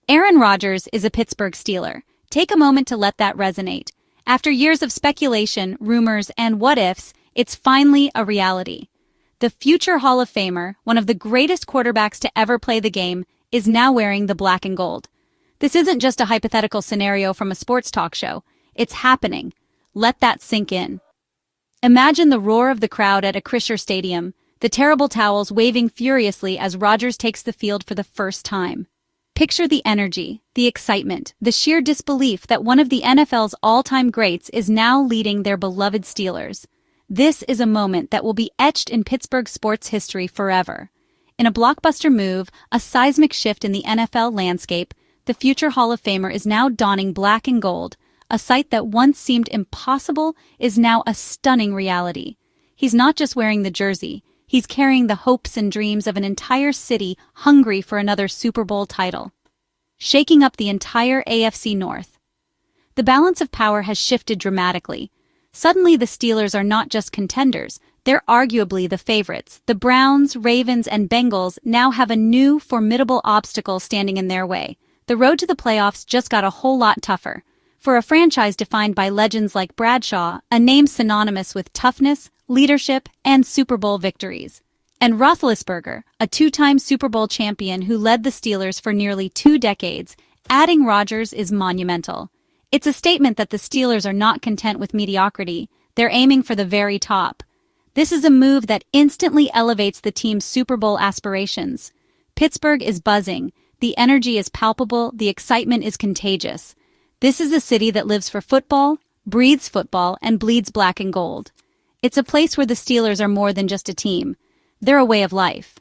Aaron Rodgers is a Pittsburgh Steeler. Take a moment to let that resonate. After years of speculation, rumors, and what-ifs, it's finally a reality. The future Hall of Famer, one of the greatest quarterbacks to ever play the game, is now wearing the black and gold. This isn't just a hypothetical scenario from a sports talk show. It's happening. Let that sink in. Imagine the roar of the crowd at a Schefter stadium, the terrible towels waving furiously as Rodgers takes the field for the first time. Picture the energy, the excitement, the sheer disbelief that one of the NFL's all-time greats is now leading their beloved Steelers. This is a moment that will be etched in Pittsburgh sports history forever. In a blockbuster move, a seismic shift in the NFL landscape, the future Hall of Famer is now donning black and gold. A sight that once seemed impossible is now a stunning reality. He's not just wearing the jersey, he's carrying the hopes and dreams of an entire city hungry for another Super Bowl title. Shaking up the entire AFC North. The balance of power has shifted dramatically. Suddenly the Steelers are not just contenders, they're arguably the favorites. The Browns, Ravens, and Bengals now have a new, formidable obstacle standing in their way. The road to the playoffs just got a whole lot tougher. For a franchise defined by legends like Bradshaw, a name synonymous with toughness, leadership, and Super Bowl victories. And Roethlisberger, a two-time Super Bowl champion who led the Steelers for nearly 2 decades, adding Rodgers is monumental. It's a statement that the Steelers are not content with mediocrity, they're aiming for the very top. This is a move that instantly elevates the team's Super Bowl aspirations. Pittsburgh is buzzing, the energy is palpable, the excitement is contagious. This is a city that lives for football, breathes football, and bleeds black and gold. It's a place where the Steelers are more than just a team. They're a way of life.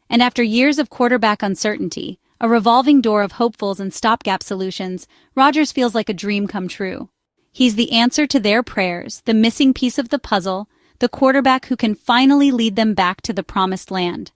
And after years of quarterback uncertainty, a revolving door of hopefuls and stopgap solutions, Rodgers feels like a dream come true. He's the answer to their prayers, the missing piece of the puzzle, the quarterback who can finally lead them back to the promised land.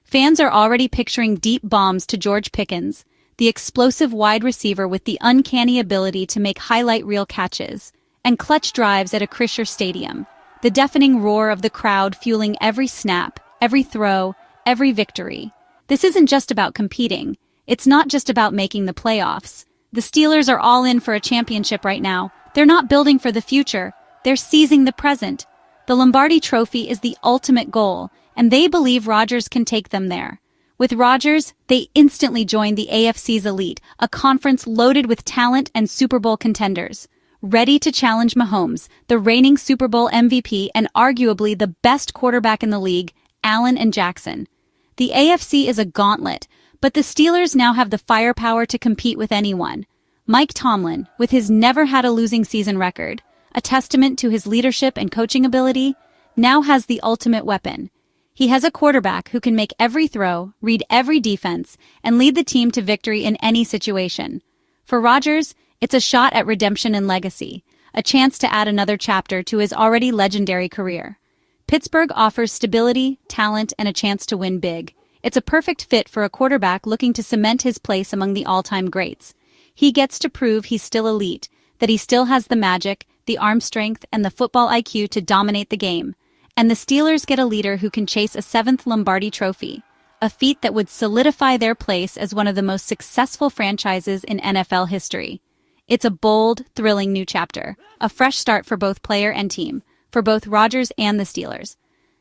Fans are already picturing deep bombs to George Pickens, the explosive wide receiver with the uncanny ability to make highlight reel catches, and clutch drives at a Schefter stadium. The deafening roar of the crowd fueling every snap, every throw, every victory. This isn't just about competing. It's not just about making the playoffs. The Steelers are all in for a championship right now. They're not building for the future. They're seizing the present. The Lombardi Trophy is the ultimate goal, and they believe Rodgers can take them there. With Rodgers, they instantly join the AFC's elite, a conference loaded with talent and Super Bowl contenders. Ready to challenge Mahomes, the reigning Super Bowl MVP and arguably the best quarterback in the league, Allen and Jackson. The AFC is a gauntlet, but the Steelers now have the firepower to compete with anyone. Mike Tomlin, with his never-had-a-losing season record, a testament to his leadership and coaching ability, now has the ultimate weapon. He has a quarterback who can make every throw, read every defense, and lead the team to victory in any situation. For Rodgers, it's a shot at redemption and legacy, a chance to add another chapter to his already legendary career. Pittsburgh offers stability, talent, and a chance to win big. It's a perfect fit for a quarterback looking to cement his place among the all-time greats. He gets to prove he's still elite, that he still has the magic, the arm strength, and the football IQ to dominate the game. And the Steelers get a leader who can chase a 7th Lombardi Trophy, a feat that would solidify their place as one of the most successful franchises in NFL history. It's a bold, thrilling new chapter, a fresh start for both player and team, for both Rodgers and the Steelers.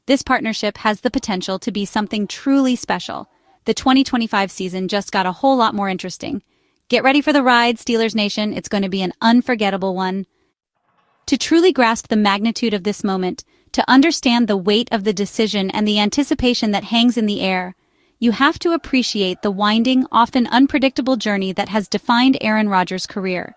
This partnership has the potential to be something truly special. The 2025 season just got a whole lot more interesting. Get ready for the ride, Steelers Nation. It's going to be an unforgettable one. To truly grasp the magnitude of this moment, to understand the weight of the decision and the anticipation that hangs in the air, you have to appreciate the winding, often unpredictable journey that has defined Aaron Rodgers' career.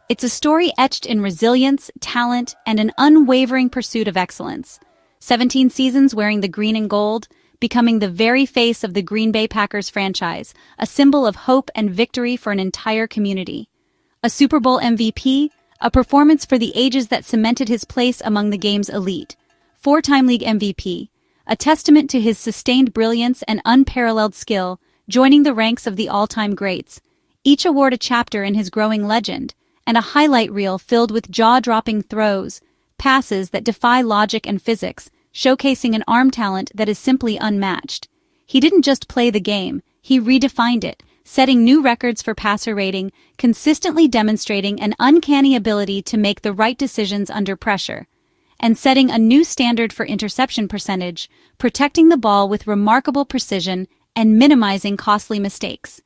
It's a story etched in resilience, talent, and an unwavering pursuit of excellence. 17 seasons wearing the green and gold, becoming the very face of the Green Bay Packers franchise, a symbol of hope and victory for an entire community. A Super Bowl MVP, a performance for the ages that cemented his place among the game's elite. 4-time league MVP, a testament to his sustained brilliance and unparalleled skill, joining the ranks of the all-time greats. Each award a chapter in his growing legend, and a highlight reel filled with jaw-dropping throws, passes that defy logic and physics, showcasing an arm talent that is simply unmatched. He didn't just play the game, he redefined it, setting new records for passer rating, consistently demonstrating an uncanny ability to make the right decisions under pressure, and setting a new standard for interception percentage, protecting the ball with remarkable precision and minimizing costly mistakes.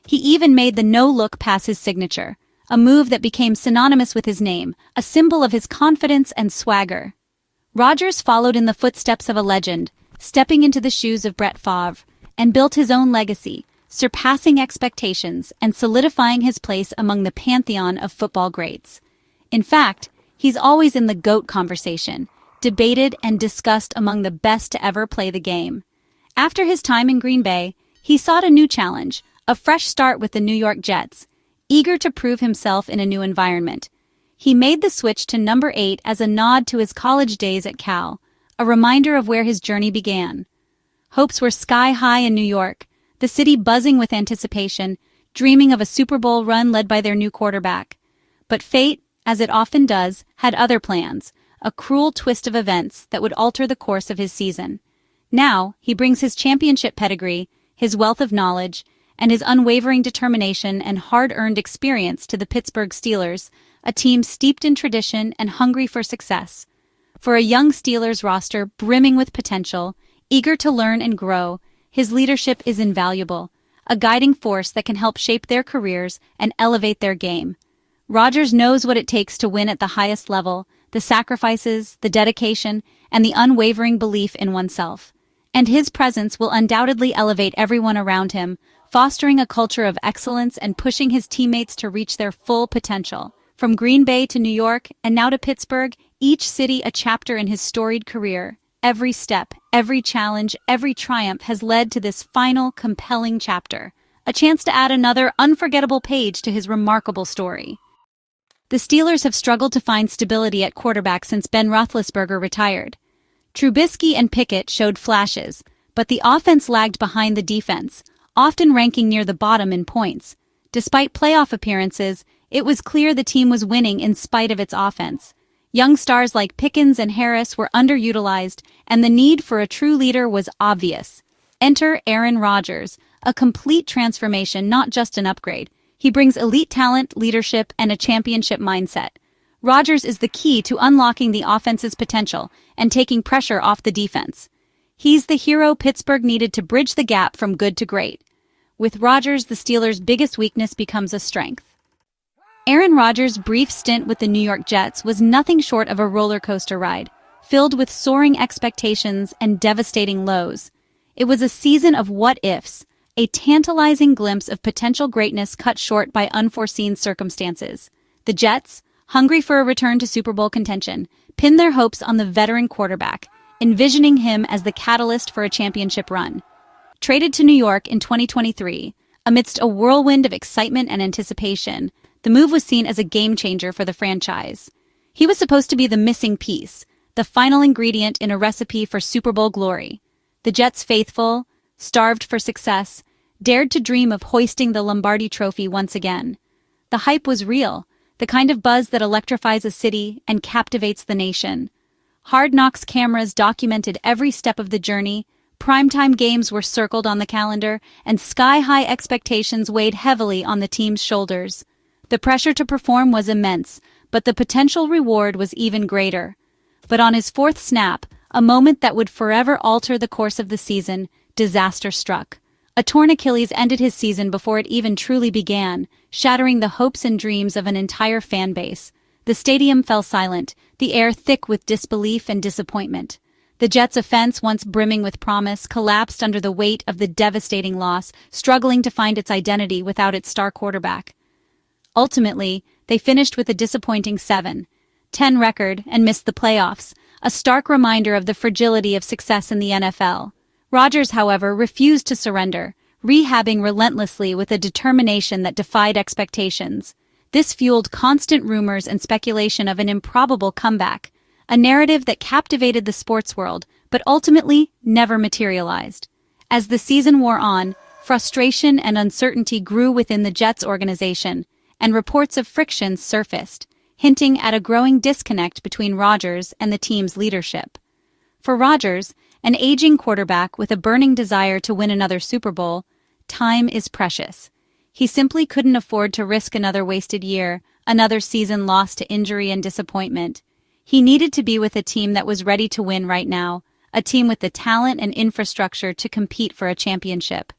He even made the no-look pass his signature, a move that became synonymous with his name, a symbol of his confidence and swagger. Rodgers followed in the footsteps of a legend, stepping into the shoes of Brett Favre, and built his own legacy, surpassing expectations and solidifying his place among the pantheon of football greats. In fact, he's always in the GOAT conversation, debated and discussed among the best to ever play the game. After his time in Green Bay, he sought a new challenge, a fresh start with the New York Jets. Eager to prove himself in a new environment, he made the switch to number 8 as a nod to his college days at Cal, a reminder of where his journey began. Hopes were sky high in New York, the city buzzing with anticipation, dreaming of a Super Bowl run led by their new quarterback. But fate, as it often does, had other plans, a cruel twist of events that would alter the course of his season. Now, he brings his championship pedigree, his wealth of knowledge, and his unwavering determination and hard-earned experience to the Pittsburgh Steelers, a team steeped in tradition and hungry for success. For a young Steelers roster brimming with potential, eager to learn and grow, his leadership is invaluable, a guiding force that can help shape their careers and elevate their game. Rodgers knows what it takes to win at the highest level, the sacrifices, the dedication, and the unwavering belief in oneself. And his presence will undoubtedly elevate everyone around him, fostering a culture of excellence and pushing his teammates to reach their full potential. From Green Bay to New York, and now to Pittsburgh, each city a chapter in his storied career. Every step, every challenge, every triumph has led to this final, compelling chapter, a chance to add another unforgettable page to his remarkable story. The Steelers have struggled to find stability at quarterback since Ben Roethlisberger retired. Trubisky and Pickett showed flashes, but the offense lagged behind the defense, often ranking near the bottom in points. Despite playoff appearances, it was clear the team was winning in spite of its offense. Young stars like Pickens and Harris were underutilized, and the need for a true leader was obvious. Enter Aaron Rodgers, a complete transformation, not just an upgrade. He brings elite talent, leadership, and a championship mindset. Rodgers is the key to unlocking the offense's potential and taking pressure off the defense. He's the hero Pittsburgh needed to bridge the gap from good to great. With Rodgers, the Steelers' biggest weakness becomes a strength. Aaron Rodgers' brief stint with the New York Jets was nothing short of a roller coaster ride, filled with soaring expectations and devastating lows. It was a season of what-ifs, a tantalizing glimpse of potential greatness cut short by unforeseen circumstances. The Jets, hungry for a return to Super Bowl contention, pinned their hopes on the veteran quarterback, envisioning him as the catalyst for a championship run. Traded to New York in 2023, amidst a whirlwind of excitement and anticipation, the move was seen as a game-changer for the franchise. He was supposed to be the missing piece, the final ingredient in a recipe for Super Bowl glory. The Jets' faithful, starved for success, dared to dream of hoisting the Lombardi Trophy once again. The hype was real, the kind of buzz that electrifies a city and captivates the nation. Hard Knocks cameras documented every step of the journey, primetime games were circled on the calendar, and sky-high expectations weighed heavily on the team's shoulders. The pressure to perform was immense, but the potential reward was even greater. But on his fourth snap, a moment that would forever alter the course of the season, disaster struck. A torn Achilles ended his season before it even truly began, shattering the hopes and dreams of an entire fan base. The stadium fell silent, the air thick with disbelief and disappointment. The Jets' offense, once brimming with promise, collapsed under the weight of the devastating loss, struggling to find its identity without its star quarterback. Ultimately, they finished with a disappointing 7-10 record and missed the playoffs, a stark reminder of the fragility of success in the NFL. Rodgers, however, refused to surrender, rehabbing relentlessly with a determination that defied expectations. This fueled constant rumors and speculation of an improbable comeback, a narrative that captivated the sports world, but ultimately never materialized. As the season wore on, frustration and uncertainty grew within the Jets organization, and reports of friction surfaced, hinting at a growing disconnect between Rodgers and the team's leadership. For Rodgers, an aging quarterback with a burning desire to win another Super Bowl, time is precious. He simply couldn't afford to risk another wasted year, another season lost to injury and disappointment. He needed to be with a team that was ready to win right now, a team with the talent and infrastructure to compete for a championship.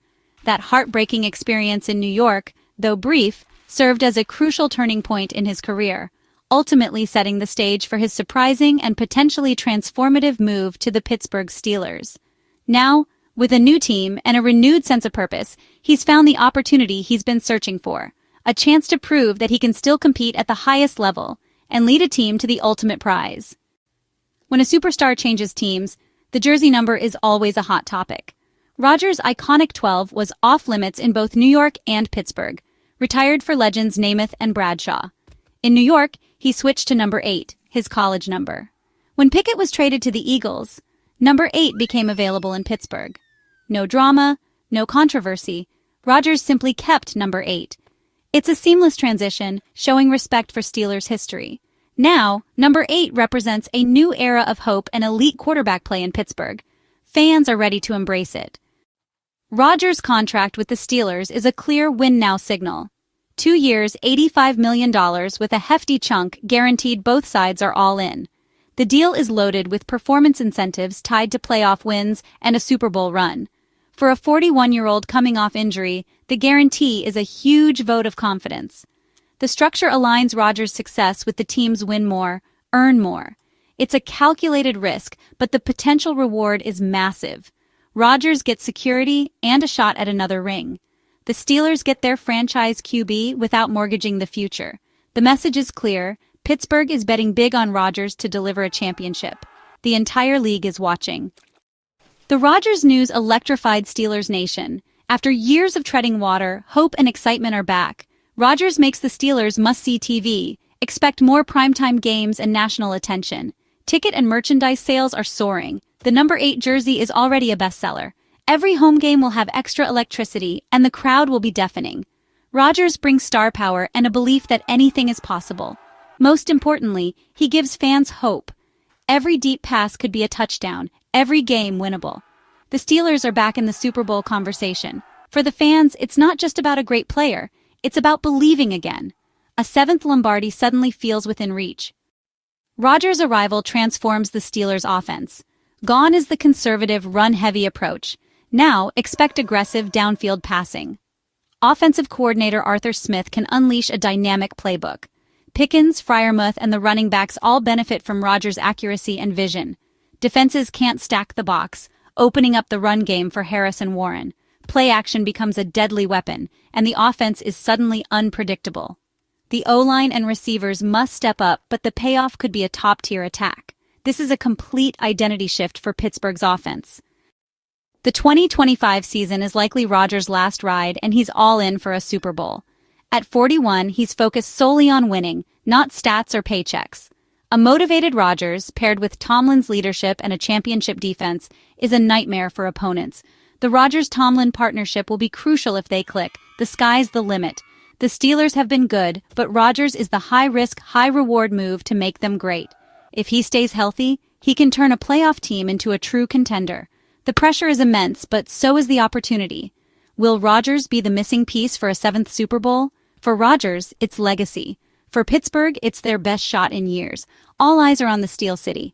That heartbreaking experience in New York, though brief, served as a crucial turning point in his career, ultimately setting the stage for his surprising and potentially transformative move to the Pittsburgh Steelers. Now, with a new team and a renewed sense of purpose, he's found the opportunity he's been searching for, a chance to prove that he can still compete at the highest level and lead a team to the ultimate prize. When a superstar changes teams, the jersey number is always a hot topic. Rodgers' iconic 12 was off-limits in both New York and Pittsburgh, retired for legends Namath and Bradshaw. In New York, he switched to number 8, his college number. When Pickett was traded to the Eagles, number 8 became available in Pittsburgh. No drama, no controversy. Rodgers simply kept number 8. It's a seamless transition, showing respect for Steelers history. Now, number 8 represents a new era of hope and elite quarterback play in Pittsburgh. Fans are ready to embrace it. Rodgers' contract with the Steelers is a clear win-now signal. 2 years, $85 million with a hefty chunk guaranteed both sides are all in. The deal is loaded with performance incentives tied to playoff wins and a Super Bowl run. For a 41-year-old coming off injury, the guarantee is a huge vote of confidence. The structure aligns Rodgers' success with the team's win more, earn more. It's a calculated risk, but the potential reward is massive. Rodgers gets security and a shot at another ring. The Steelers get their franchise QB without mortgaging the future. The message is clear. Pittsburgh is betting big on Rodgers to deliver a championship. The entire league is watching. The Rodgers news electrified Steelers Nation. After years of treading water, hope and excitement are back. Rodgers makes the Steelers must-see TV. Expect more primetime games and national attention. Ticket and merchandise sales are soaring. The number 8 jersey is already a bestseller. Every home game will have extra electricity, and the crowd will be deafening. Rodgers brings star power and a belief that anything is possible. Most importantly, he gives fans hope. Every deep pass could be a touchdown, every game winnable. The Steelers are back in the Super Bowl conversation. For the fans, it's not just about a great player, it's about believing again. A 7th Lombardi suddenly feels within reach. Rodgers' arrival transforms the Steelers' offense. Gone is the conservative, run-heavy approach. Now, expect aggressive downfield passing. Offensive coordinator Arthur Smith can unleash a dynamic playbook. Pickens, Freiermuth, and the running backs all benefit from Rodgers' accuracy and vision. Defenses can't stack the box, opening up the run game for Harris and Warren. Play action becomes a deadly weapon, and the offense is suddenly unpredictable. The O-line and receivers must step up, but the payoff could be a top-tier attack. This is a complete identity shift for Pittsburgh's offense. The 2025 season is likely Rodgers' last ride, and he's all in for a Super Bowl. At 41, he's focused solely on winning, not stats or paychecks. A motivated Rodgers, paired with Tomlin's leadership and a championship defense, is a nightmare for opponents. The Rodgers-Tomlin partnership will be crucial if they click. The sky's the limit. The Steelers have been good, but Rodgers is the high-risk, high-reward move to make them great. If he stays healthy, he can turn a playoff team into a true contender. The pressure is immense, but so is the opportunity. Will Rodgers be the missing piece for a 7th Super Bowl? For Rodgers, it's legacy. For Pittsburgh, it's their best shot in years. All eyes are on the Steel City.